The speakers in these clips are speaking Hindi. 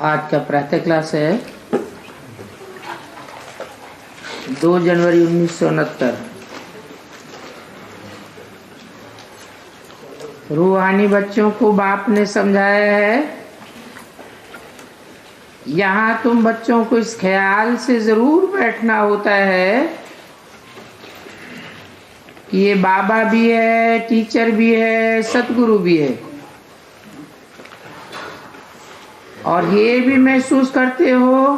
आज का प्रातः क्लास है 2 जनवरी 1969। रूहानी बच्चों को बाप ने समझाया है, यहाँ तुम बच्चों को इस ख्याल से जरूर बैठना होता है कि ये बाबा भी है, टीचर भी है, सतगुरु भी है, और ये भी महसूस करते हो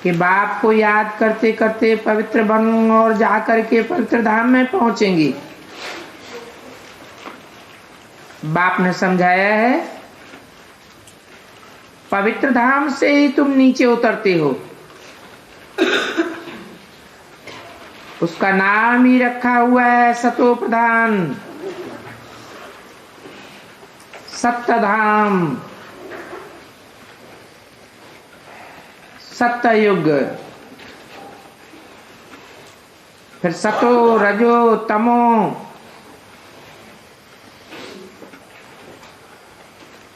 कि बाप को याद करते करते पवित्र बन और जाकर के पवित्र धाम में पहुंचेंगे। बाप ने समझाया है, पवित्र धाम से ही तुम नीचे उतरते हो। उसका नाम ही रखा हुआ है सतो प्रधान, सप्तधाम, सत्ययुग, फिर सतो रजो तमो।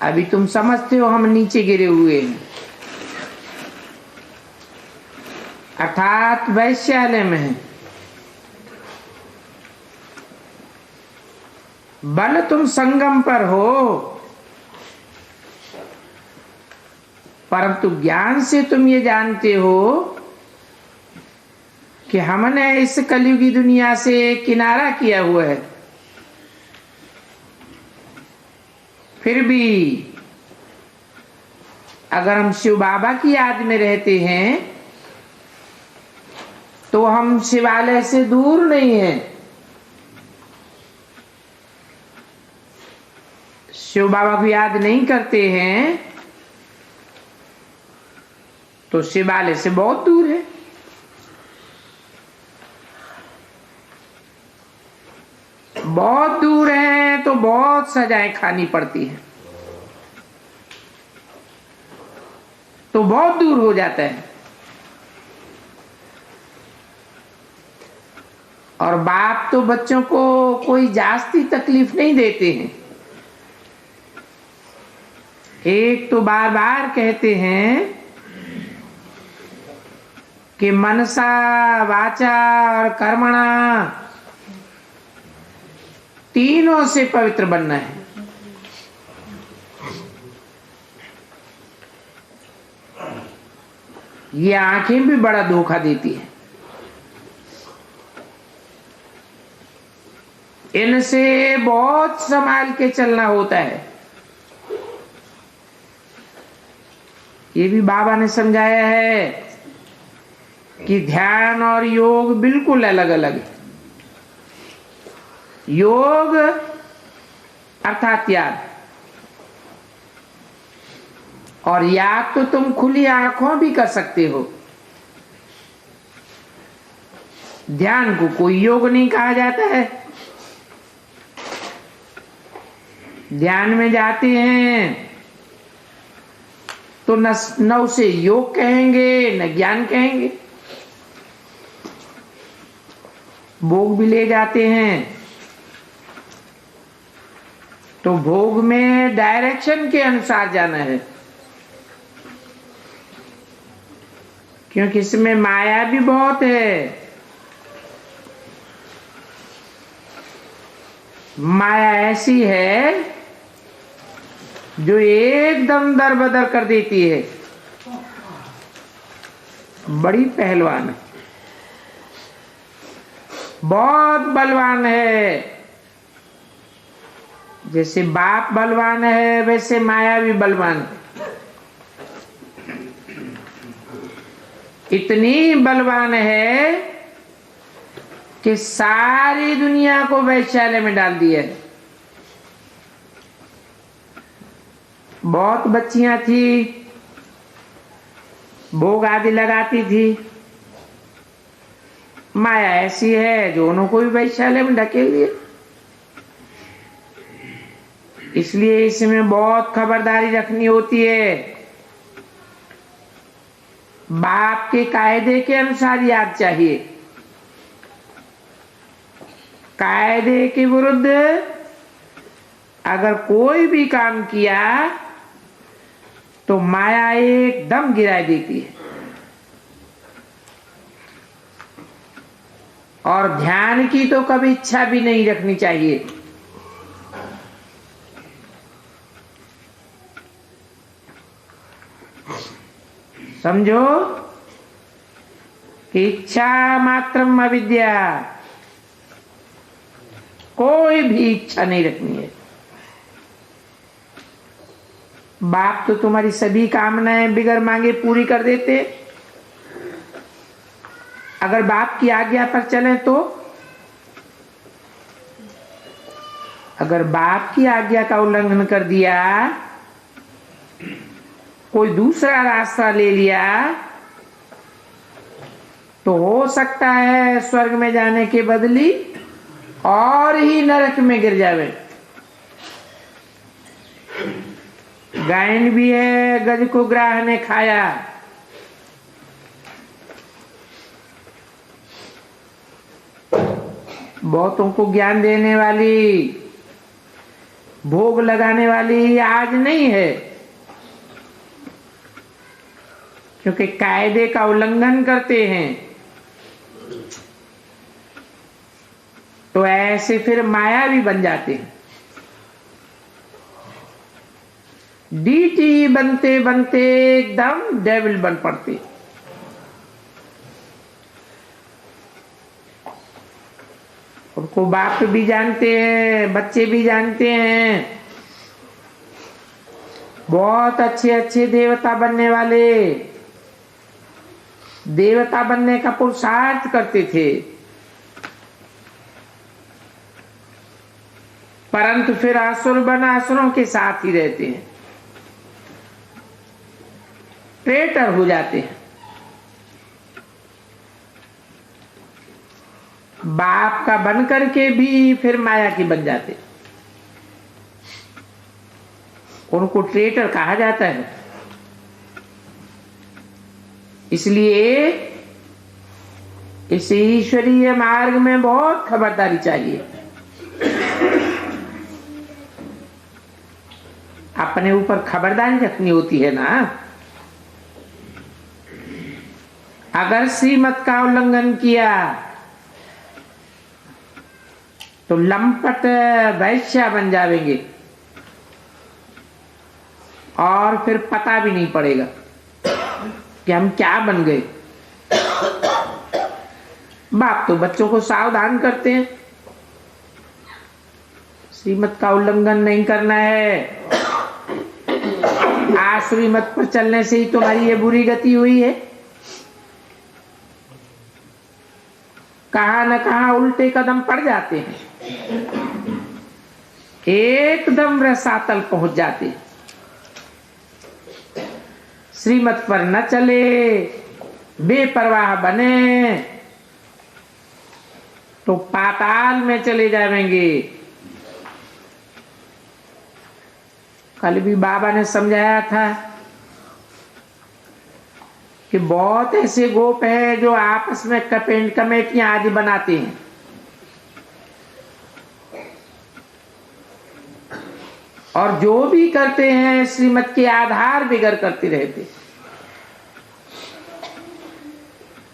अभी तुम समझते हो हम नीचे गिरे हुए हैं, अर्थात वैश्यालय में हैं। बल तुम संगम पर हो, परंतु ज्ञान से तुम ये जानते हो कि हमने इस कलयुगी दुनिया से किनारा किया हुआ है। फिर भी अगर हम शिव बाबा की याद में रहते हैं तो हम शिवालय से दूर नहीं हैं। शिव बाबा को याद नहीं करते हैं तो शिवालय से बहुत दूर है। बहुत दूर है तो बहुत सजाएं खानी पड़ती है, तो बहुत दूर हो जाता है। और बाप तो बच्चों को कोई जास्ती तकलीफ नहीं देते हैं। एक तो बार बार कहते हैं कि मनसा वाचा और कर्मणा तीनों से पवित्र बनना है। ये आंखें भी बड़ा धोखा देती है, इनसे बहुत संभाल के चलना होता है। ये भी बाबा ने समझाया है कि ध्यान और योग बिल्कुल अलग अलग है। योग अर्थात याद, और याद तो तुम खुली आंखों भी कर सकते हो। ध्यान को कोई योग नहीं कहा जाता है। ध्यान में जाते हैं तो न उसे योग कहेंगे न ज्ञान कहेंगे। भोग भी ले जाते हैं तो भोग में डायरेक्शन के अनुसार जाना है, क्योंकि इसमें माया भी बहुत है। माया ऐसी है जो एकदम दरबदर कर देती है, बड़ी पहलवान है, बहुत बलवान है। जैसे बाप बलवान है वैसे माया भी बलवान है। इतनी बलवान है कि सारी दुनिया को वैश्यालय में डाल दिया है। बहुत बच्चियां थी, भोग आदि लगाती थी। माया ऐसी है जो उनको भी वैश्यालय में ढकेल दिया। इसलिए इसमें बहुत खबरदारी रखनी होती है। बाप के कायदे के अनुसार याद चाहिए। कायदे के विरुद्ध अगर कोई भी काम किया तो माया एकदम गिरा देती है। और ध्यान की तो कभी इच्छा भी नहीं रखनी चाहिए। समझो कि इच्छा मात्रम अविद्या, कोई भी इच्छा नहीं रखनी है। बाप तो तुम्हारी सभी कामनाएं बिगर मांगे पूरी कर देते, अगर बाप की आज्ञा पर चले तो। अगर बाप की आज्ञा का उल्लंघन कर दिया, कोई दूसरा रास्ता ले लिया, तो हो सकता है स्वर्ग में जाने के बदली और ही नरक में गिर जावे। गायन भी है, गज को ग्राह ने खाया। बहुतों को ज्ञान देने वाली, भोग लगाने वाली आज नहीं है, क्योंकि कायदे का उल्लंघन करते हैं। तो ऐसे फिर माया भी बन जाते हैं। डीटी बनते बनते एकदम डेविल बन पड़ते। उनको बाप भी जानते हैं, बच्चे भी जानते हैं। बहुत अच्छे अच्छे देवता बनने वाले, देवता बनने का पुरुषार्थ करते थे, परंतु फिर असुर बन असुरों के साथ ही रहते हैं, ट्रेटर हो जाते हैं। बाप का बन करके भी फिर माया की बन जाते, उनको ट्रेटर कहा जाता है। इसलिए इस ईश्वरीय मार्ग में बहुत खबरदारी चाहिए। अपने ऊपर खबरदारी रखनी होती है ना। अगर श्रीमत का उल्लंघन किया तो लंपट वैश्या बन जाएंगे और फिर पता भी नहीं पड़ेगा कि हम क्या बन गए। बाप तो बच्चों को सावधान करते हैं, श्रीमत का उल्लंघन नहीं करना है। आज श्रीमत पर चलने से ही तुम्हारी ये बुरी गति हुई है। कहां न कहां उल्टे कदम पड़ जाते हैं, एकदम रसातल पहुंच जाते। श्रीमत पर न चले, बेपरवाह बने तो पाताल में चले जाएंगे। कल भी बाबा ने समझाया था कि बहुत ऐसे गोप हैं जो आपस में कमेटियां आदि बनाते हैं, और जो भी करते हैं श्रीमत के आधार बिगड़ करते रहते,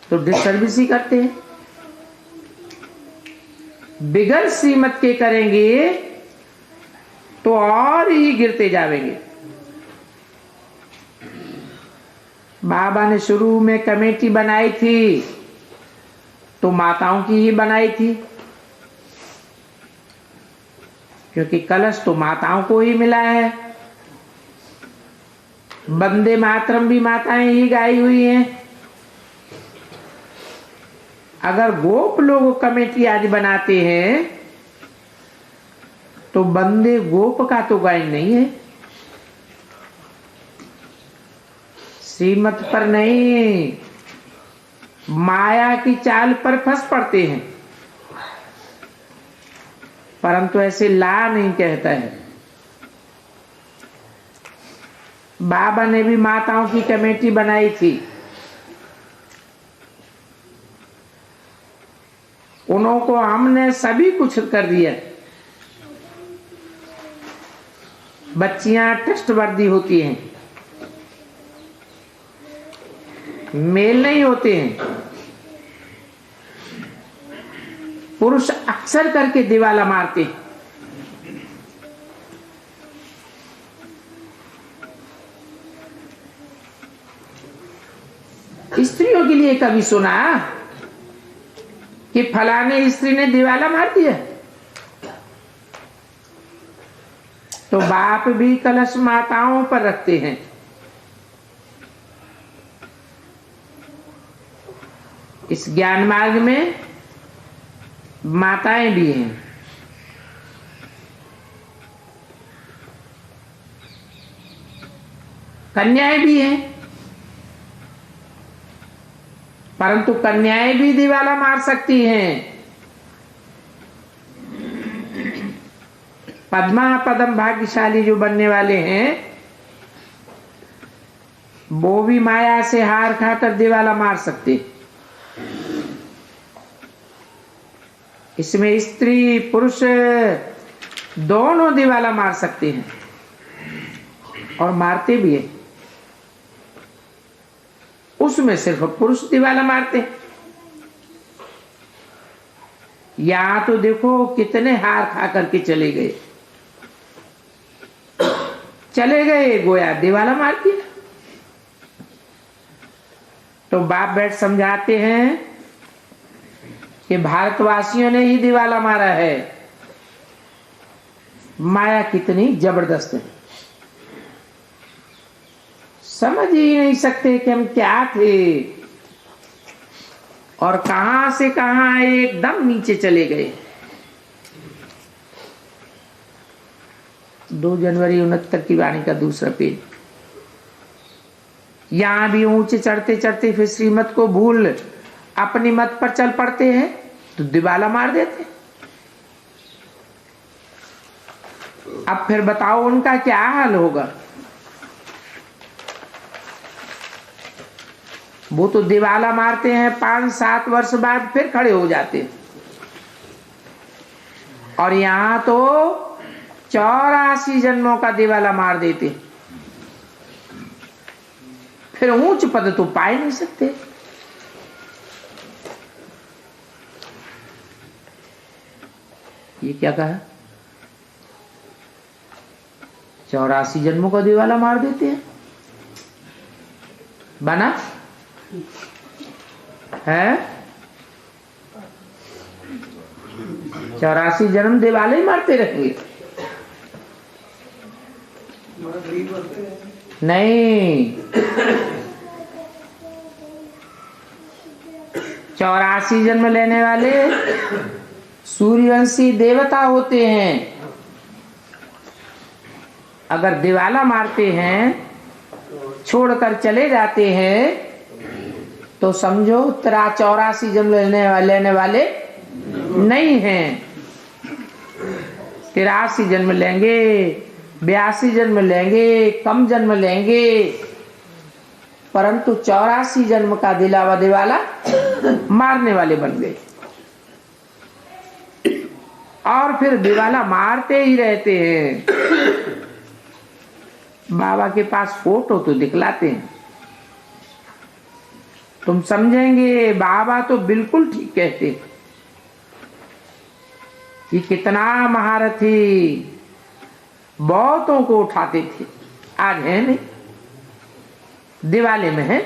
तो डिसर्विस ही करते हैं। बिगड़ श्रीमत के करेंगे तो और ही गिरते जाएंगे। बाबा ने शुरू में कमेटी बनाई थी तो माताओं की ही बनाई थी, क्योंकि कलश तो माताओं को ही मिला है। वंदे मातरम भी माताएं ही गाई हुई हैं। अगर गोप लोग कमेटी आज बनाते हैं तो वंदे गोप का तो गायन नहीं है, श्रीमत पर नहीं, माया की चाल पर फंस पड़ते हैं। परंतु ऐसे ला नहीं कहता है। बाबा ने भी माताओं की कमेटी बनाई थी, उनको हमने सभी कुछ कर दिया। बच्चियां ट्रस्टवर्दी होती हैं, मेल नहीं होते हैं। पुरुष अक्सर करके दिवाला मारते हैं। स्त्रियों के लिए कभी सुना कि फलाने स्त्री ने दिवाला मार दिया? तो बाप भी कलश माताओं पर रखते हैं। इस ज्ञान मार्ग में माताएं भी हैं। कन्याएं भी हैं, परंतु कन्याएं भी दिवाला मार सकती हैं। पद्मा पदम भाग्यशाली जो बनने वाले हैं वो भी माया से हार खाकर दिवाला मार सकते। इसमें स्त्री पुरुष दोनों दिवाला मार सकते हैं और मारते भी हैं। उसमें सिर्फ पुरुष दिवाला मारते हैं। यहां तो देखो कितने हार खा करके चले गए, गोया दिवाला मार दिया। तो बाप बैठ समझाते हैं कि भारतवासियों ने ही दिवाला मारा है। माया कितनी जबरदस्त है, समझ ही नहीं सकते कि हम क्या थे और कहां से कहां एकदम नीचे चले गए। 2 जनवरी 69 की वाणी का दूसरा पेज। यहां भी ऊंचे चढ़ते चढ़ते फिर श्रीमत को भूल अपनी मत पर चल पड़ते हैं तो दिवाला मार देते। अब फिर बताओ उनका क्या हाल होगा। वो तो दिवाला मारते हैं, 5-7 वर्ष बाद फिर खड़े हो जाते। और यहां तो 84 जन्मों का दिवाला मार देते, फिर ऊंच पद तो पा ही नहीं सकते। ये क्या कहा? 84 जन्मों का दिवाला मार देते हैं। बना है 84 जन्म दिवाले ही मारते रहेंगे। नहीं, 84 जन्म लेने वाले सूर्यवंशी देवता होते हैं। अगर दिवाला मारते हैं, छोड़कर चले जाते हैं, तो समझो 84 जन्म लेने वाले नहीं हैं। 83 जन्म लेंगे, 82 जन्म लेंगे, कम जन्म लेंगे, परंतु 84 जन्म का दिवाला मारने वाले बन गए। और फिर दिवाला मारते ही रहते हैं। बाबा के पास फोटो तो दिखलाते हैं, तुम समझेंगे बाबा तो बिल्कुल ठीक कहते कि कितना महारथी, बहुतों को उठाते थे। आज है नहीं, दिवाले में है।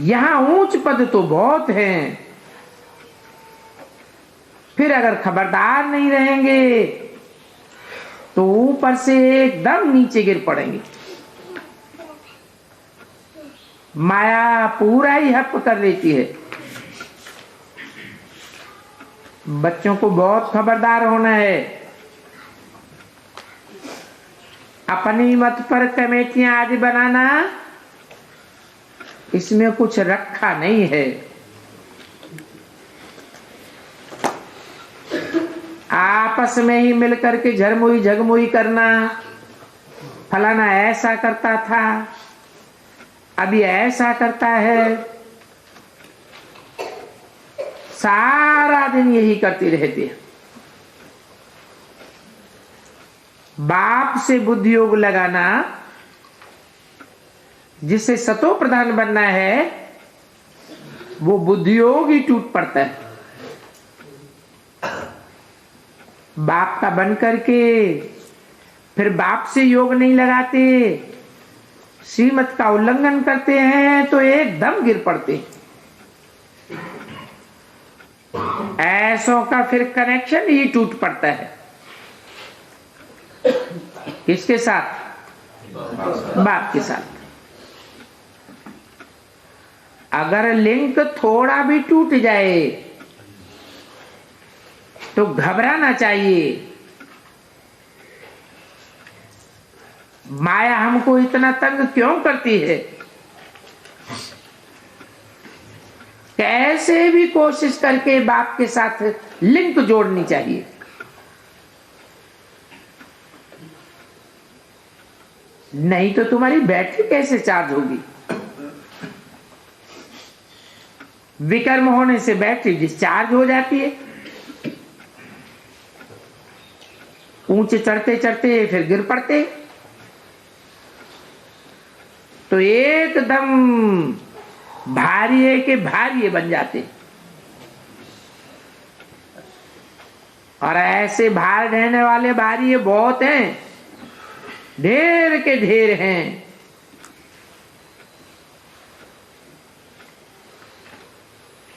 यहां ऊंच पद तो बहुत हैं, फिर अगर खबरदार नहीं रहेंगे तो ऊपर से एकदम नीचे गिर पड़ेंगे। माया पूरा ही हप कर लेती है। बच्चों को बहुत खबरदार होना है। अपनी मत पर कमेटियां आदि बनाना, इसमें कुछ रखा नहीं है। आपस में ही मिलकर के झरमुई झगमुई करना, फलाना ऐसा करता था, अभी ऐसा करता है, सारा दिन यही करते रहते हैं। बाप से बुद्धि योग लगाना जिसे सतो प्रधान बनना है वो बुद्धियोग ही टूट पड़ता है। बाप का बन करके फिर बाप से योग नहीं लगाते, श्रीमत का उल्लंघन करते हैं तो एकदम गिर पड़ते। ऐसों का फिर कनेक्शन ही टूट पड़ता है। किसके साथ? बाप के साथ। अगर लिंक थोड़ा भी टूट जाए तो घबराना चाहिए। माया हमको इतना तंग क्यों करती है? कैसे भी कोशिश करके बाप के साथ लिंक जोड़नी चाहिए। नहीं तो तुम्हारी बैटरी कैसे चार्ज होगी? विकर्म होने से बैटरी डिस्चार्ज हो जाती है। ऊंचे चढ़ते चढ़ते फिर गिर पड़ते तो एकदम भारी है कि भारी बन जाते। और ऐसे भार ढहने वाले भारी बहुत हैं, ढेर के ढेर हैं।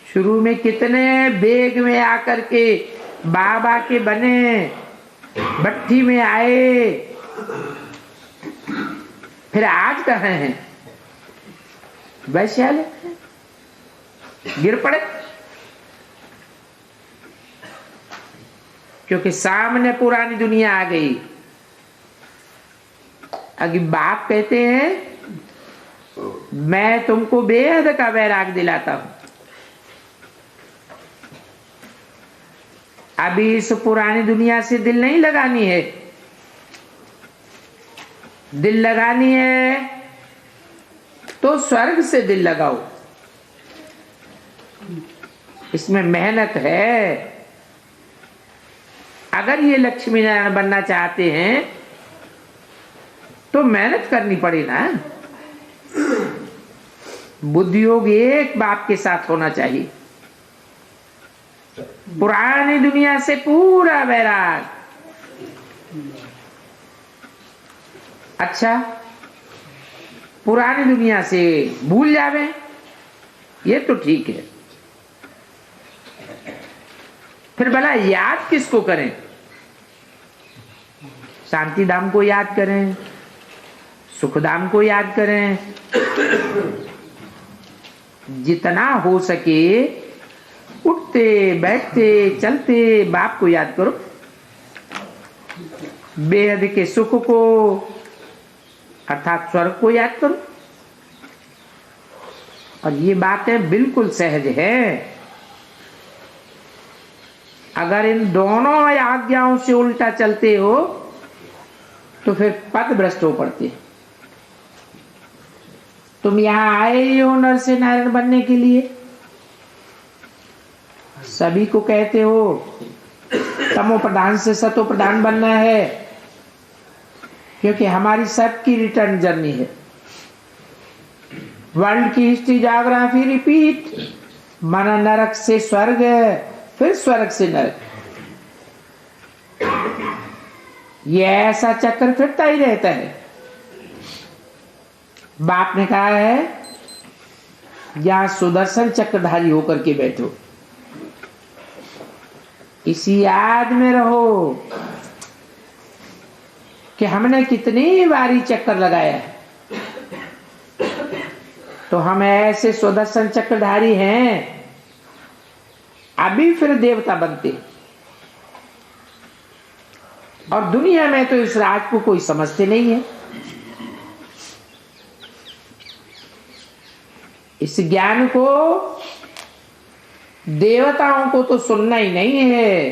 शुरू में कितने बेग में आकर के बाबा के बने, भट्टी में आए, फिर आज कहाँ हैं? वैश्यालय गिर पड़े क्योंकि सामने पुरानी दुनिया आ गई। अगर बाप कहते हैं मैं तुमको बेहद का वैराग दिलाता हूं, अभी इस पुरानी दुनिया से दिल नहीं लगानी है। दिल लगानी है तो स्वर्ग से दिल लगाओ, इसमें मेहनत है। अगर ये लक्ष्मी नारायण बनना चाहते हैं तो मेहनत करनी पड़े ना। बुद्धियोग एक बाप के साथ होना चाहिए। पुरानी दुनिया से पूरा वैराग। अच्छा, पुरानी दुनिया से भूल जावे ये तो ठीक है, फिर भला याद किसको करें? शांति धाम को याद करें, सुखधाम को याद करें। जितना हो सके उठते बैठते चलते बाप को याद करो। बेहद के सुख को अर्थात स्वर्ग को याद करो। और ये बातें बिल्कुल सहज है। अगर इन दोनों आज्ञाओं से उल्टा चलते हो तो फिर पद भ्रष्ट हो पड़ते। तुम यहां आए ही हो नर से नारायण बनने के लिए, सभी को कहते हो तमो प्रधान से सतो प्रधान बनना है, क्योंकि हमारी सबकी रिटर्न जर्नी है। वर्ल्ड की हिस्ट्री ज्योग्राफी रिपीट, माना नरक से स्वर्ग, फिर स्वर्ग से नरक। ये ऐसा चक्कर फिरता ही रहता है। बाप ने कहा है यहां सुदर्शन चक्रधारी होकर के बैठो, इसी याद में रहो कि हमने कितनी बारी चक्कर लगाया है। तो हम ऐसे सुदर्शन चक्रधारी हैं, अभी फिर देवता बनते। और दुनिया में तो इस राज को कोई समझते नहीं है। इस ज्ञान को देवताओं को तो सुनना ही नहीं है,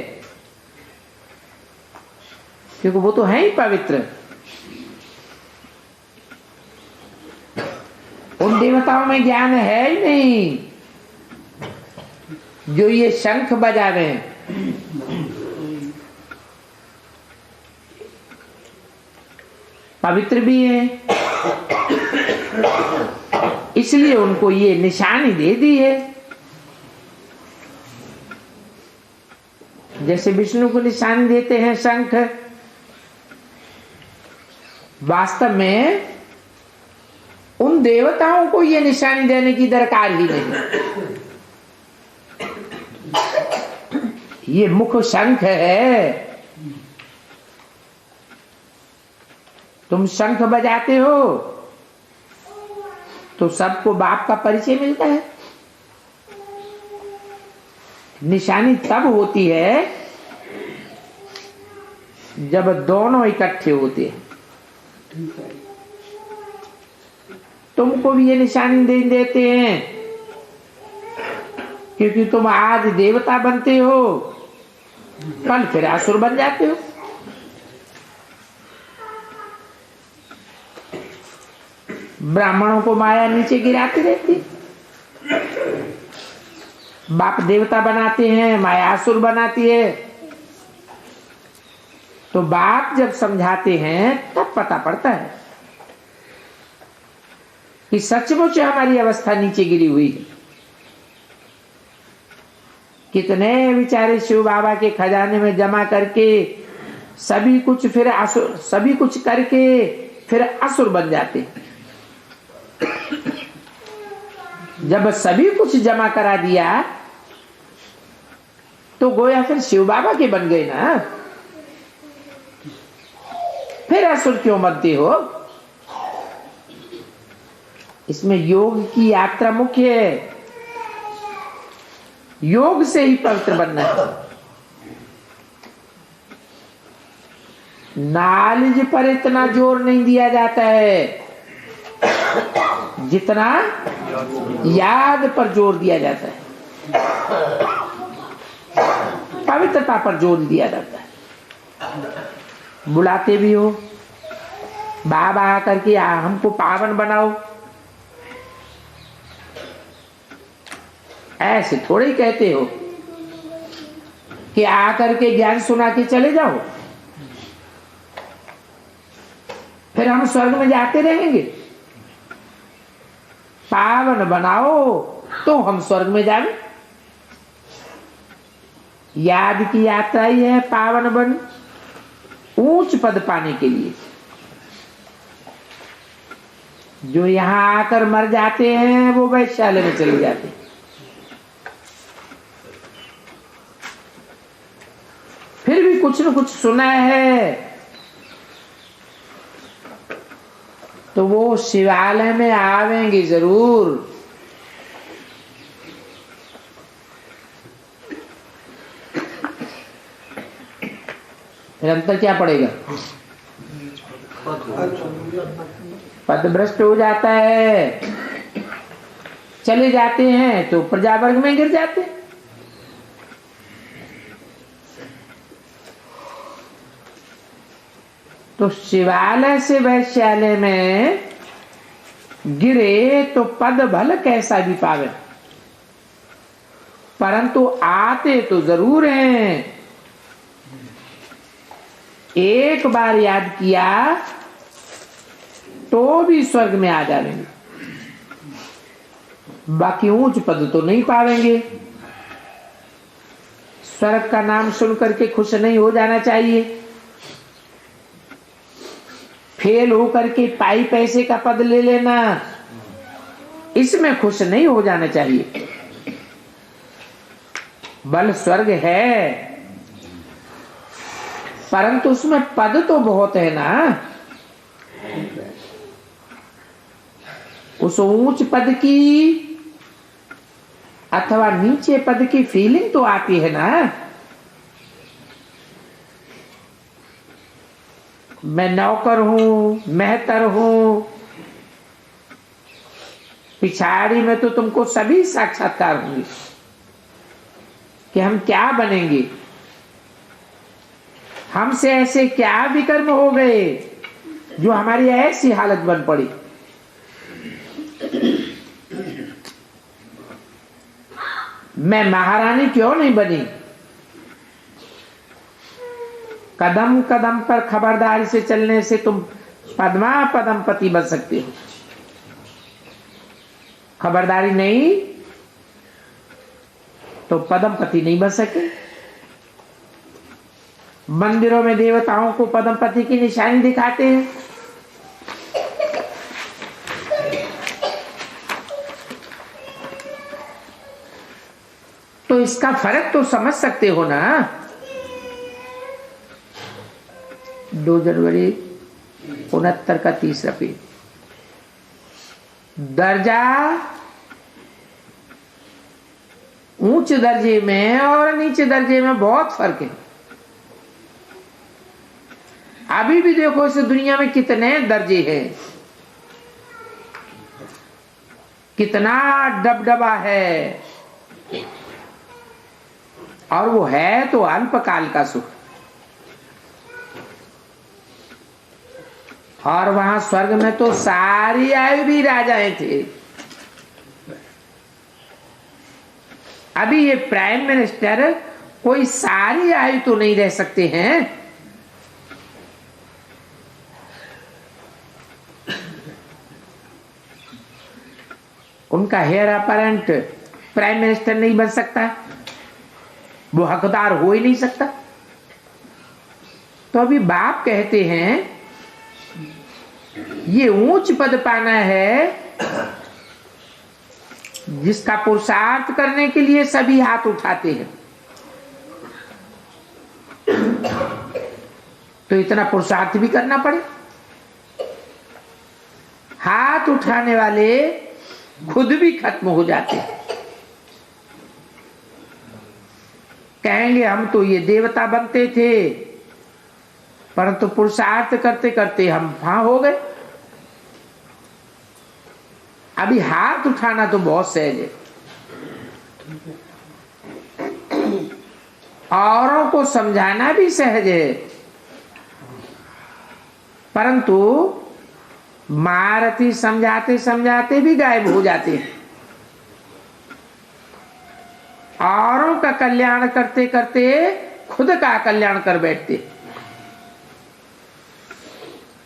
क्योंकि वो तो है ही पवित्र। उन देवताओं में ज्ञान है ही नहीं जो ये शंख बजा रहे हैं। पवित्र भी है इसलिए उनको ये निशानी दे दी है। जैसे विष्णु को निशानी देते हैं शंख, वास्तव में उन देवताओं को ये निशानी देने की दरकार ही नहीं। ये मुख शंख है। तुम शंख बजाते हो तो सबको बाप का परिचय मिलता है। निशानी तब होती है जब दोनों इकट्ठे होते हैं। तुमको भी ये निशानी दे देते हैं क्योंकि तुम आज देवता बनते हो, कल फिर असुर बन जाते हो। ब्राह्मणों को माया नीचे गिराती रहती, बाप देवता बनाते हैं, माया असुर बनाती है। तो बाप जब समझाते हैं तब पता पड़ता है कि सचमुच हमारी अवस्था नीचे गिरी हुई है। कितने बेचारे शिव बाबा के खजाने में जमा करके सभी कुछ फिर असुर, सभी कुछ करके फिर असुर बन जाते। जब सभी कुछ जमा करा दिया तो गोया फिर शिव बाबा के बन गए ना, फिर असुर क्यों बनते हो? इसमें योग की यात्रा मुख्य है। योग से ही पवित्र बनना है। नॉलेज पर इतना जोर नहीं दिया जाता है जितना याद पर जोर दिया जाता है, पवित्रता पर जोर दिया जाता है। बुलाते भी हो बाबा आकर के हमको पावन बनाओ, ऐसे थोड़े ही कहते हो कि आकर के ज्ञान सुना के चले जाओ, फिर हम स्वर्ग में जाते रहेंगे। पावन बनाओ तो हम स्वर्ग में जाए। याद की यात्रा ही है पावन बन, ऊंच पद पाने के लिए। जो यहां आकर मर जाते हैं वो वैश्यालय में चले जाते हैं। फिर भी कुछ न कुछ सुना है तो वो शिवालय में आवेंगे जरूर। फिर अंतर क्या पड़ेगा? पद भ्रष्ट हो जाता है, चले जाते हैं तो प्रजा वर्ग में गिर जाते हैं। तो शिवालय से वैश्यालय में गिरे तो पद भल कैसा भी पावे, परंतु आते तो जरूर हैं। एक बार याद किया तो भी स्वर्ग में आ जाएंगे, बाकी ऊंच पद तो नहीं पावेंगे। स्वर्ग का नाम सुन करके खुश नहीं हो जाना चाहिए। फेल हो करके पाई पैसे का पद ले लेना, इसमें खुश नहीं हो जाना चाहिए। बल स्वर्ग है परंतु उसमें पद तो बहुत है ना। उस ऊंच पद की अथवा नीचे पद की फीलिंग तो आती है ना। मैं नौकर हूं, मेहतर हूं, पिछाड़ी में तो तुमको सभी साक्षात्कार होंगे कि हम क्या बनेंगे, हमसे ऐसे क्या विकर्म हो गए जो हमारी ऐसी हालत बन पड़ी। मैं महारानी क्यों नहीं बनी? कदम कदम पर खबरदारी से चलने से तुम पद्मा पदमपति बन सकते हो। खबरदारी नहीं तो पद्मपति नहीं बन सके। मंदिरों में देवताओं को पद्मपति की निशानी दिखाते हैं। तो इसका फर्क तो समझ सकते हो ना। 2 जनवरी 69 का 3रा पेज। दर्जा ऊंच दर्जे में और नीचे दर्जे में बहुत फर्क है। अभी भी देखो इस दुनिया में कितने दर्जे हैं, कितना दबदबा है, और वो है तो अल्पकाल का सुख। और वहां स्वर्ग में तो सारी आयु भी राजाएं थे। अभी ये प्राइम मिनिस्टर कोई सारी आयु तो नहीं रह सकते हैं। उनका हेयर अपारेंट प्राइम मिनिस्टर नहीं बन सकता, वो हकदार हो ही नहीं सकता। तो अभी बाप कहते हैं ये ऊंच पद पाना है जिसका पुरुषार्थ करने के लिए सभी हाथ उठाते हैं। तो इतना पुरुषार्थ भी करना पड़े। हाथ उठाने वाले खुद भी खत्म हो जाते हैं। कहेंगे हम तो ये देवता बनते थे, परंतु पुरुषार्थ करते करते हम वहां हो गए। अभी हाथ उठाना तो बहुत सहज है, औरों को समझाना भी सहज है, परंतु महारथी समझाते समझाते भी गायब हो जाते हैं। औरों का कल्याण करते करते खुद का कल्याण कर बैठते।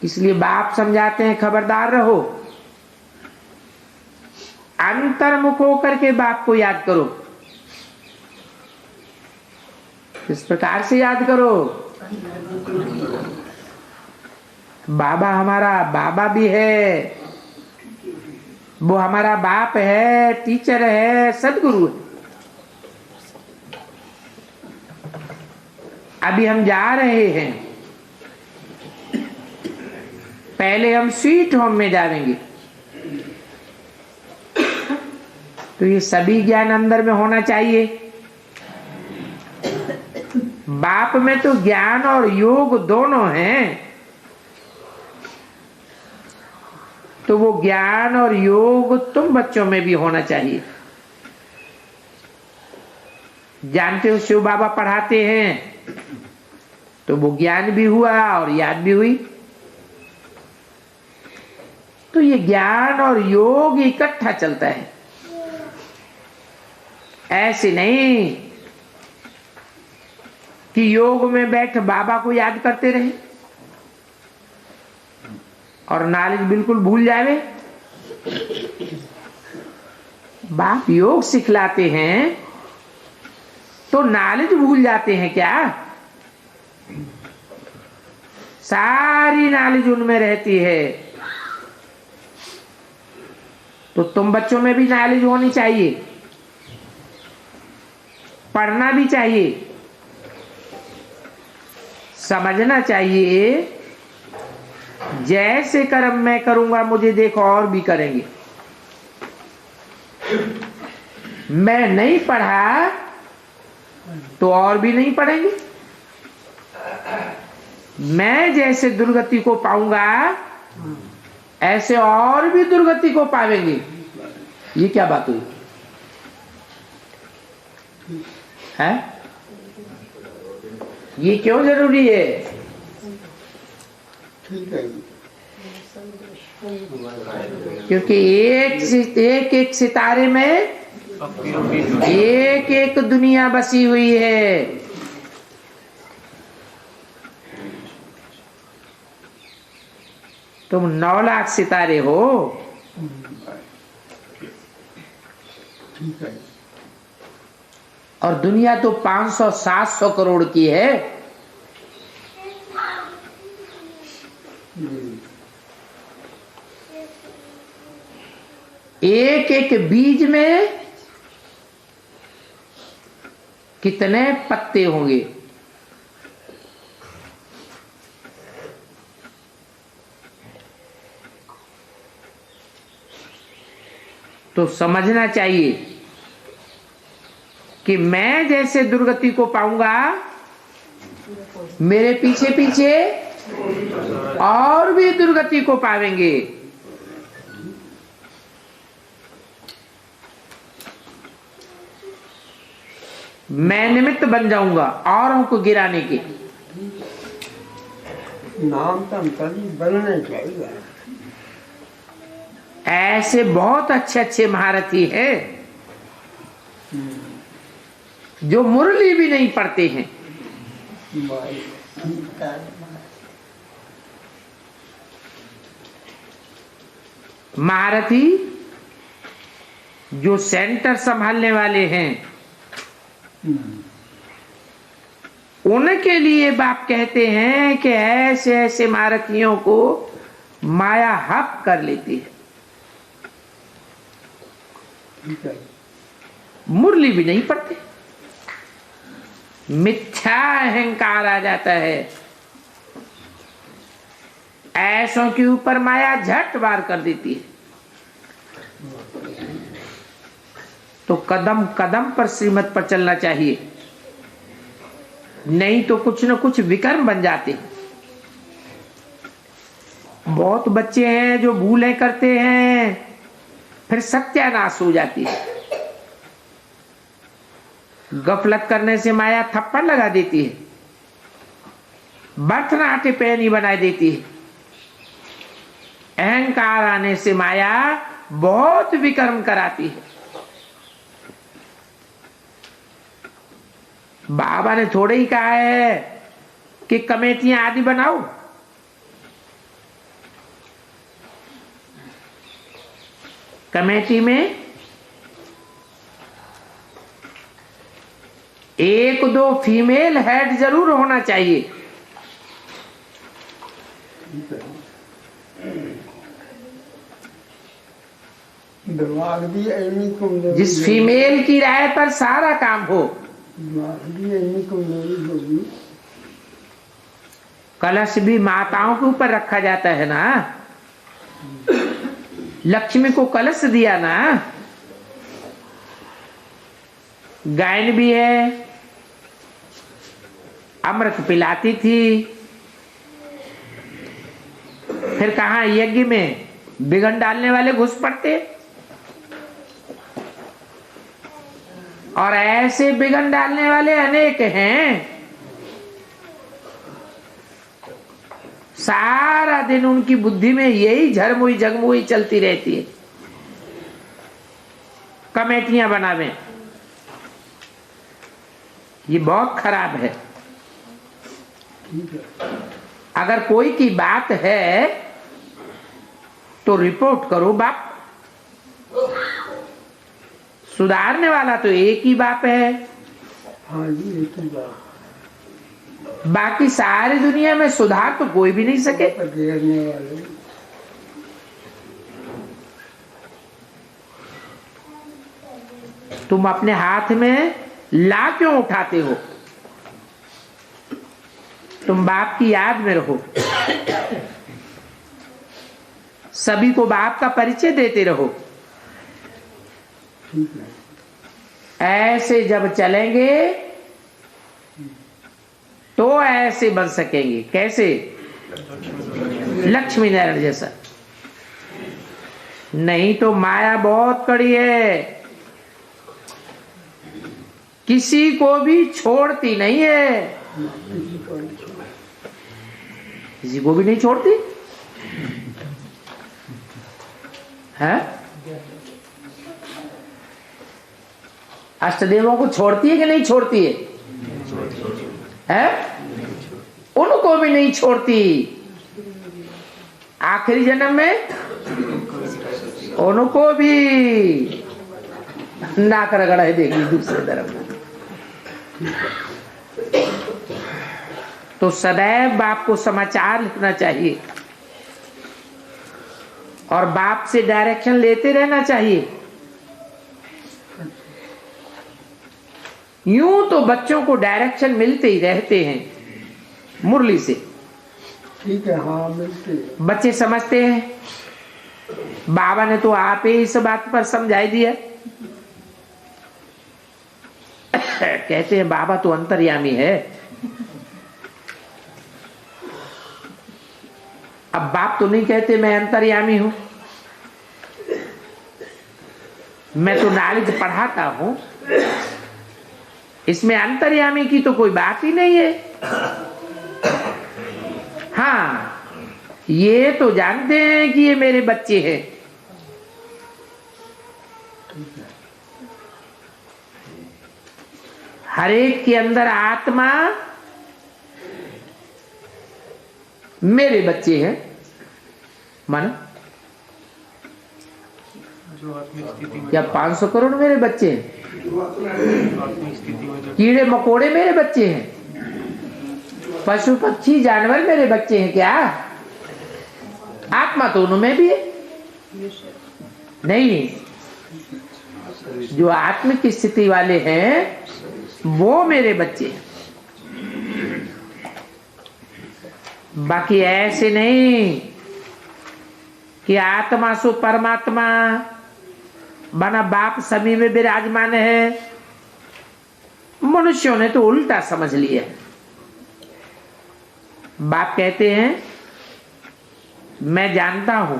इसलिए बाप समझाते हैं खबरदार रहो, अंतर्मुख होकर के बाप को याद करो। इस प्रकार से याद करो, बाबा हमारा बाबा भी है, वो हमारा बाप है, टीचर है, सदगुरु है। अभी हम जा रहे हैं, पहले हम स्वीट होम में जाएंगे। तो ये सभी ज्ञान अंदर में होना चाहिए। बाप में तो ज्ञान और योग दोनों हैं, तो वो ज्ञान और योग तुम बच्चों में भी होना चाहिए। जानते हो शिव बाबा पढ़ाते हैं तो वो ज्ञान भी हुआ और याद भी हुई। तो ये ज्ञान और योग इकट्ठा चलता है, ऐसे नहीं कि योग में बैठ बाबा को याद करते रहे और नॉलेज बिल्कुल भूल जावे। बाप योग सिखलाते हैं तो नॉलेज भूल जाते हैं क्या? सारी नॉलेज उनमें रहती है। तो तुम बच्चों में भी नॉलेज होनी चाहिए, पढ़ना भी चाहिए, समझना चाहिए। जैसे कर्म मैं करूंगा मुझे देखो और भी करेंगे। मैं नहीं पढ़ा तो और भी नहीं पढ़ेंगे। मैं जैसे दुर्गति को पाऊंगा ऐसे और भी दुर्गति को पावेंगे। ये क्या बात हुई है? ये क्यों जरूरी है? क्योंकि एक एक सितारे में एक एक दुनिया बसी हुई है। तुम 9 लाख सितारे हो, ठीक है। और दुनिया तो 500-700 करोड़ की है। एक एक बीज में कितने पत्ते होंगे। तो समझना चाहिए कि मैं जैसे दुर्गति को पाऊंगा, मेरे पीछे पीछे और भी दुर्गति को पावेंगे। मैं निमित्त बन जाऊंगा औरों को गिराने के। नाम तो बनना चाहिए। ऐसे बहुत अच्छे अच्छे महारथी हैं जो मुरली भी नहीं पढ़ते हैं। महारथी जो सेंटर संभालने वाले हैं, उनके लिए बाप कहते हैं कि ऐसे ऐसे महारथियों को माया हक कर लेती है। मुरली भी नहीं पढ़ते, मिथ्या अहंकार आ जाता है। ऐसों के ऊपर माया झट वार कर देती है। तो कदम कदम पर श्रीमत पर चलना चाहिए, नहीं तो कुछ न कुछ विकर्म बन जाते हैं। बहुत बच्चे हैं जो भूलें करते हैं, फिर सत्यानाश हो जाती है। गफलत करने से माया थप्पड़ लगा देती है, भरतनाट्य पैनी बना देती है। अहंकार आने से माया बहुत विकर्म कराती है। बाबा ने थोड़े ही कहा है कि कमेटियां आदि बनाओ। कमेटी में 1-2 फीमेल हेड जरूर होना चाहिए। जिस फीमेल की राय पर सारा काम हो। कलश भी माताओं के ऊपर रखा जाता है ना। लक्ष्मी को कलश दिया ना। गायन भी है, अमृत पिलाती थी। फिर कहां यज्ञ में बिगन डालने वाले घुस पड़ते। और ऐसे बिगन डालने वाले अनेक हैं। सारा दिन उनकी बुद्धि में यही झरमुई जगमुई चलती रहती है। कमेटियां बनावे, ये बहुत खराब है। अगर कोई की बात है तो रिपोर्ट करो बाप। सुधारने वाला तो एक ही बाप है। हाँ जी, एक ही बाप। बाकी सारी दुनिया में सुधार तो कोई भी नहीं सके। तुम अपने हाथ में ला क्यों उठाते हो? तुम बाप की याद में रहो, सभी को बाप का परिचय देते रहो। ऐसे जब चलेंगे तो ऐसे बन सकेंगे। कैसे? लक्ष्मी नारायण जैसा। नहीं तो माया बहुत कड़ी है, किसी को भी छोड़ती नहीं है। किसी को भी नहीं छोड़ती है। अष्टदेवों को छोड़ती है कि नहीं छोड़ती है? उनको भी नहीं छोड़ती। आखिरी जन्म में उनको भी नाक रगड़ा देगी दूसरे तरफ। तो सदैव बाप को समाचार लिखना चाहिए और बाप से डायरेक्शन लेते रहना चाहिए। यूं तो बच्चों को डायरेक्शन मिलते ही रहते हैं मुरली से। ठीक है, हाँ मिलते हैं। बच्चे समझते हैं बाबा ने तो आप ही इस बात पर समझाई दिया। कहते हैं बाबा तो अंतर्यामी है। अब बाप तो नहीं कहते मैं अंतर्यामी हूं, मैं तो नॉलेज पढ़ाता हूं, इसमें अंतर्यामी की तो कोई बात ही नहीं है। हाँ, ये तो जानते हैं कि ये मेरे बच्चे हैं। हर एक के अंदर आत्मा मेरे बच्चे हैं। मानो जो आत्मिक स्थिति में क्या 500 करोड़ मेरे बच्चे हैं? आत्मिक स्थिति में जो कीड़े मकोड़े मेरे बच्चे हैं, पशु पक्षी जानवर मेरे बच्चे हैं। क्या आत्मा तो उनमें भी है? नहीं, जो आत्मिक स्थिति वाले हैं वो मेरे बच्चे हैं। बाकी ऐसे नहीं कि आत्मा सो परमात्मा बना बाप सभी में विराजमान है। मनुष्यों ने तो उल्टा समझ लिया। बाप कहते हैं मैं जानता हूं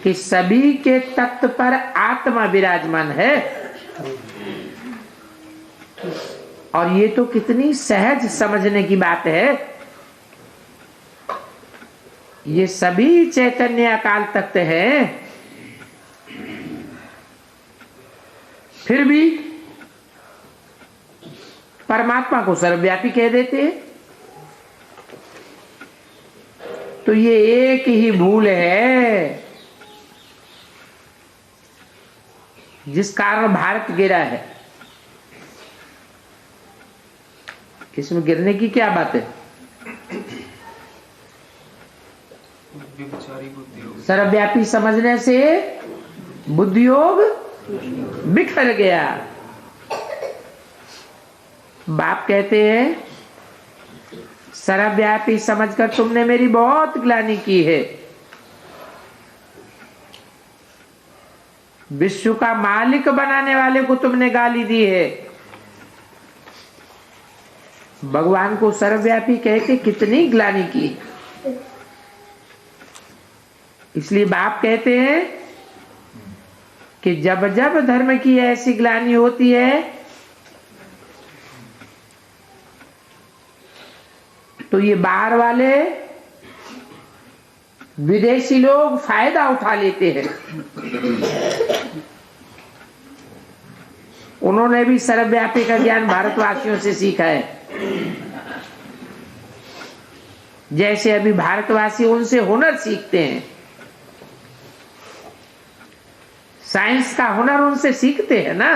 कि सभी के तत्व पर आत्मा विराजमान है, और ये तो कितनी सहज समझने की बात है। ये सभी चैतन्य अकाल तख्त है, फिर भी परमात्मा को सर्वव्यापी कह देते हैं। तो ये एक ही भूल है जिस कारण भारत गिरा है। इसमें गिरने की क्या बात है? व्यभिचारी बुद्धि हो गई। सर्वव्यापी समझने से बुद्धि योग बिखर गया। बाप कहते हैं सर्वव्यापी समझकर तुमने मेरी बहुत ग्लानि की है। विश्व का मालिक बनाने वाले को तुमने गाली दी है। भगवान को सर्वव्यापी कह के कितनी ग्लानि की। इसलिए बाप कहते हैं कि जब जब धर्म की ऐसी ग्लानि होती है तो ये बाहर वाले विदेशी लोग फायदा उठा लेते हैं। उन्होंने भी सर्वव्यापी का ज्ञान भारतवासियों से सीखा है। जैसे अभी भारतवासी उनसे हुनर सीखते हैं, साइंस का हुनर उनसे सीखते हैं ना,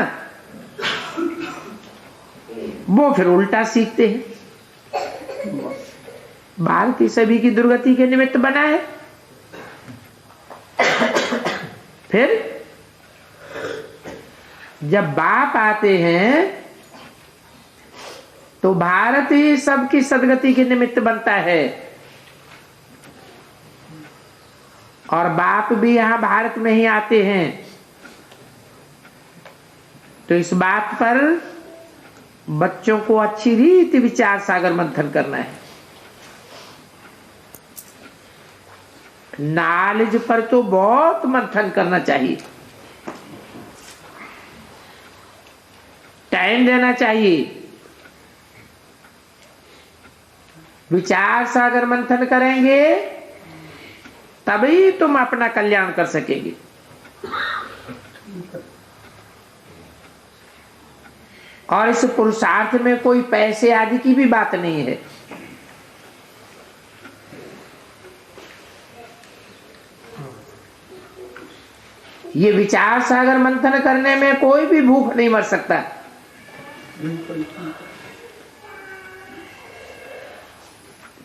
वो फिर उल्टा सीखते हैं। भारत ही सभी की दुर्गति के निमित्त बना है। फिर जब बाप आते हैं तो भारत ही सबकी सदगति के निमित्त बनता है, और बाप भी यहां भारत में ही आते हैं। तो इस बात पर बच्चों को अच्छी रीति विचार सागर मंथन करना है। नॉलेज पर तो बहुत मंथन करना चाहिए, टाइम देना चाहिए। विचार सागर मंथन करेंगे तभी तुम अपना कल्याण कर सकेंगे। और इस पुरुषार्थ में कोई पैसे आदि की भी बात नहीं है। ये विचार सागर मंथन करने में कोई भी भूख नहीं मर सकता।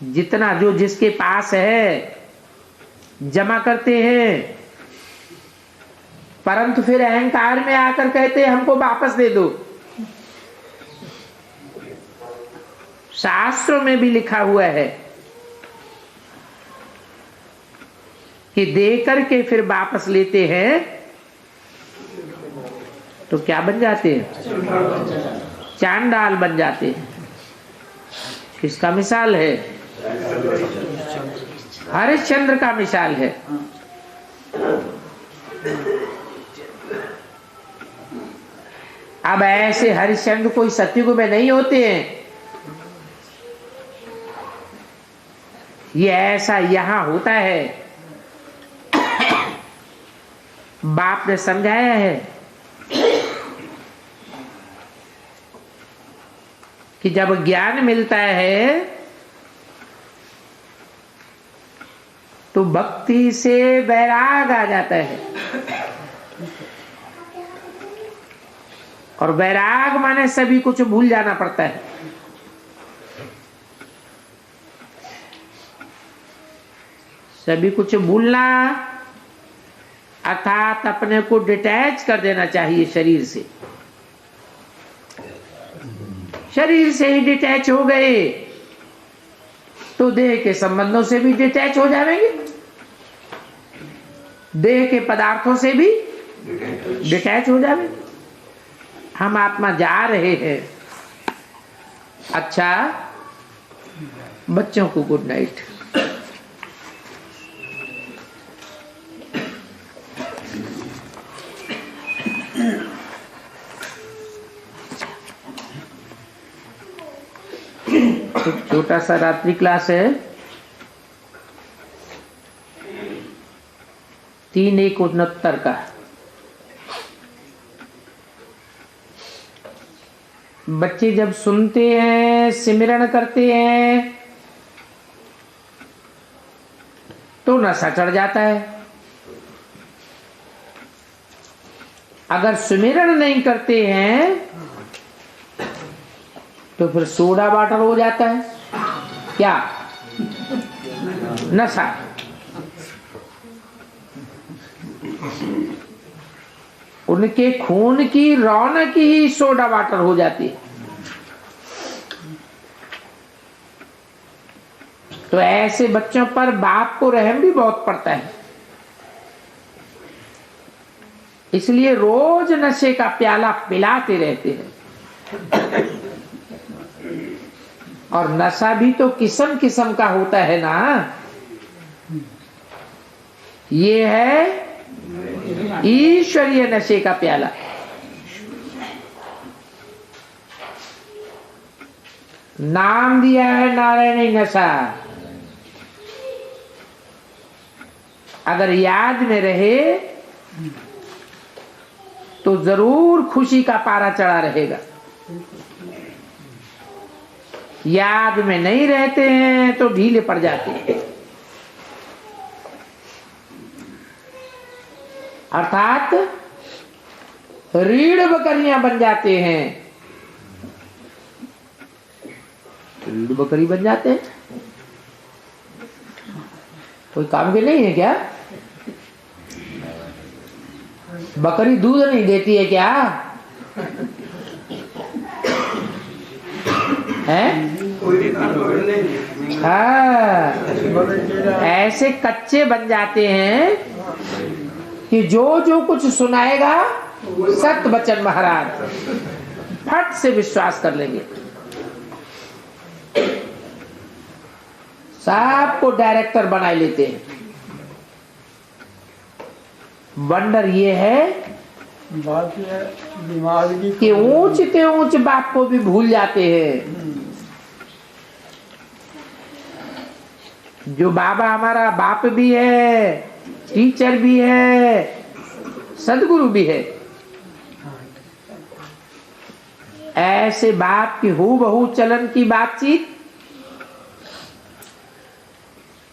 जितना जो जिसके पास है जमा करते हैं, परंतु फिर अहंकार में आकर कहते हैं हमको वापस दे दो। शास्त्रों में भी लिखा हुआ है कि दे करके फिर वापस लेते हैं तो क्या बन जाते हैं? चांडाल बन जाते हैं। किसका मिसाल है? हरिश्चंद्र का मिसाल है। अब ऐसे हरिश्चंद्र कोई सतयुग में नहीं होते हैं, ये ऐसा यहां होता है। बाप ने समझाया है कि जब ज्ञान मिलता है तो भक्ति से वैराग आ जाता है, और वैराग माने सभी कुछ भूल जाना पड़ता है। सभी कुछ भूलना अर्थात अपने को डिटैच कर देना चाहिए शरीर से। शरीर से ही डिटैच हो गए तो देह के संबंधों से भी डिटैच हो जाएंगे, देह के पदार्थों से भी डिटैच हो जाएंगे। हम आत्मा जा रहे हैं। अच्छा, बच्चों को गुड नाइट। एक छोटा सा रात्रि क्लास है, 3/1/69 का। बच्चे जब सुनते हैं, सिमरन करते हैं तो नशा चढ़ जाता है। अगर सुमिरन नहीं करते हैं तो फिर सोडा वाटर हो जाता है। क्या? नशा। उनके खून की रौनक ही सोडा वाटर हो जाती है। तो ऐसे बच्चों पर बाप को रहम भी बहुत पड़ता है, इसलिए रोज नशे का प्याला पिलाते रहते हैं। और नशा भी तो किस्म किस्म का होता है ना। ये है ईश्वरीय नशे का प्याला। नाम दिया है नारायणी नशा। अगर याद में रहे तो जरूर खुशी का पारा चढ़ा रहेगा। याद में नहीं रहते हैं तो ढीले पड़ जाते हैं, अर्थात रीढ़ बकरियां बन जाते हैं। रीढ़ बकरी बन जाते हैं, कोई काम के नहीं है क्या? बकरी दूध नहीं देती है क्या? है? हाँ, ऐसे कच्चे बन जाते हैं कि जो जो कुछ सुनाएगा सत्य बचन महाराज फट से विश्वास कर लेंगे। सबको डायरेक्टर बना लेते हैं। वंडर ये है कि ऊंचते ऊंच बाप को भी भूल जाते हैं। जो बाबा हमारा बाप भी है, टीचर भी है, सदगुरु भी है, ऐसे बाप की हूबहू चलन की बातचीत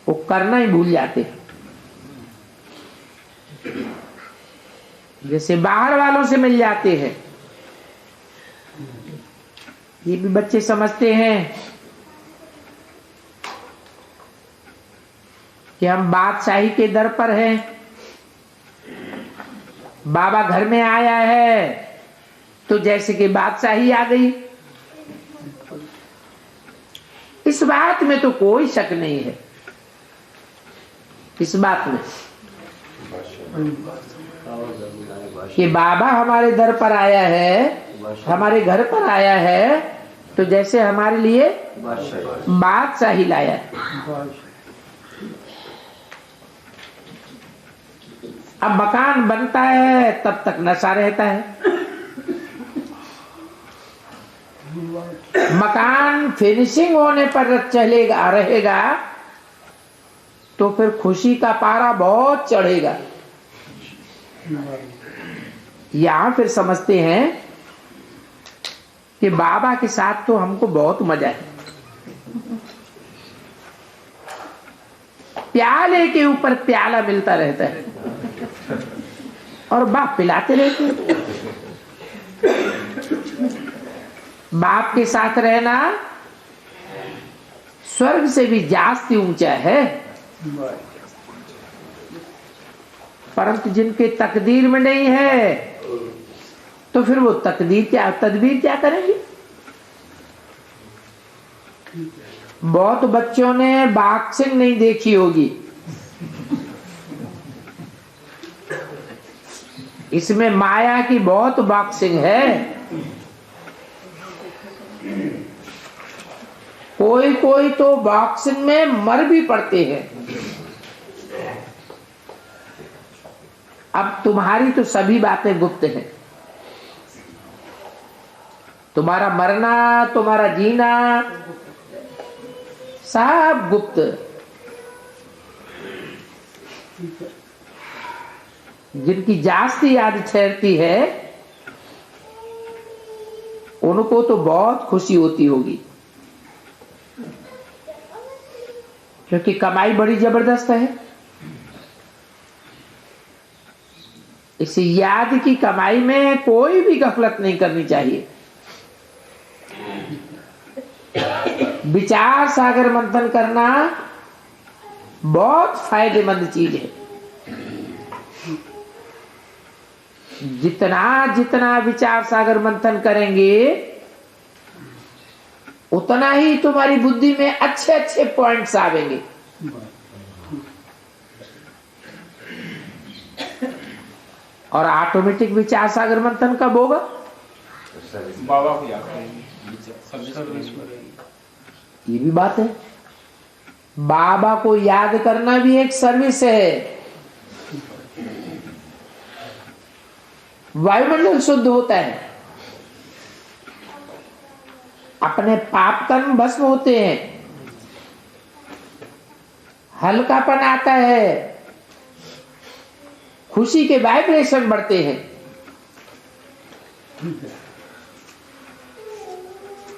वो करना ही भूल जाते। जैसे बाहर वालों से मिल जाते हैं। ये भी बच्चे समझते हैं कि हम बादशाही के दर पर हैं, बाबा घर में आया है तो जैसे कि बादशाही आ गई। इस बात में तो कोई शक नहीं है, इस बात में कि बाबा हमारे दर पर आया है, हमारे घर पर आया है तो जैसे हमारे लिए बादशाही लाया है। अब मकान बनता है तब तक नशा रहता है, मकान फिनिशिंग होने पर चलेगा रहेगा तो फिर खुशी का पारा बहुत चढ़ेगा। यहां फिर समझते हैं कि बाबा के साथ तो हमको बहुत मजा है। प्याले के ऊपर प्याला मिलता रहता है और बाप पिलाते रहते हैं। बाप के साथ रहना स्वर्ग से भी जास्ती ऊंचा है, परंतु जिनके तकदीर में नहीं है तो फिर वो तदबीर क्या करेंगे। बहुत बच्चों ने बॉक्सिंग नहीं देखी होगी, इसमें माया की बहुत बॉक्सिंग है। कोई कोई तो बॉक्सिंग में मर भी पड़ते हैं। अब तुम्हारी तो सभी बातें गुप्त हैं, तुम्हारा मरना, तुम्हारा जीना सब गुप्त। जिनकी जास्ती याद ठहरती है उनको तो बहुत खुशी होती होगी, क्योंकि कमाई बड़ी जबरदस्त है। इस याद की कमाई में कोई भी गफलत नहीं करनी चाहिए। विचार सागर मंथन करना बहुत फायदेमंद चीज है। जितना जितना विचार सागर मंथन करेंगे उतना ही तुम्हारी बुद्धि में अच्छे अच्छे पॉइंट्स आवेंगे। और ऑटोमेटिक विचार सागर मंथन कब होगा? बाबा को याद करेंगे। ये भी बात है, बाबा को याद करना भी एक सर्विस है। वायुमंडल शुद्ध होता है, अपने पाप कर्म भस्म होते हैं, हल्कापन आता है, खुशी के वाइब्रेशन बढ़ते हैं।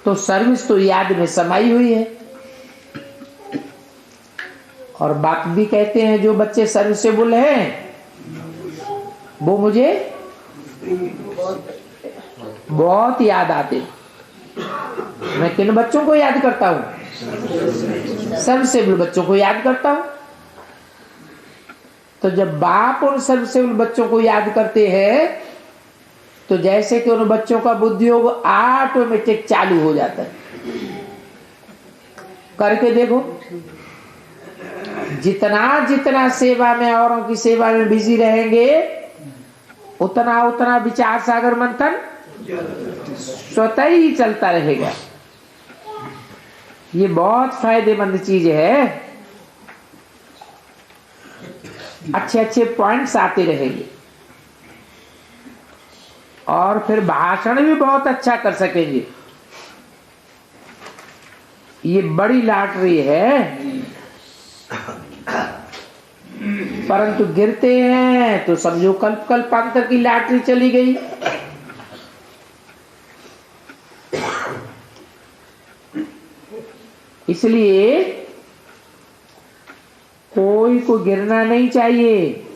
तो सर्विस तो याद में समाई हुई है। और बाप भी कहते हैं जो बच्चे सर्विसेबल हैं वो मुझे बहुत याद आते। मैं किन बच्चों को याद करता हूं? सर्विसेबल बच्चों को याद करता हूं। तो जब बाप उन सर्विसेबल बच्चों को याद करते हैं तो जैसे कि उन बच्चों का बुद्धि योग ऑटोमेटिक चालू हो जाता है। करके देखो, जितना जितना सेवा में, औरों की सेवा में बिजी रहेंगे उतना उतना विचार सागर मंथन स्वतः ही चलता रहेगा। ये बहुत फायदेमंद चीज है। अच्छे अच्छे पॉइंट्स आते रहेंगे और फिर भाषण भी बहुत अच्छा कर सकेंगे। ये बड़ी लॉटरी है, परंतु गिरते हैं तो समझो कल्प कल्पांतर की लॉटरी चली गई। इसलिए कोई को गिरना नहीं चाहिए।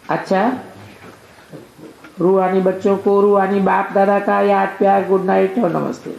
अच्छा, रूहानी बच्चों को रूहानी बाप दादा का याद प्यार, गुड नाइट और नमस्ते।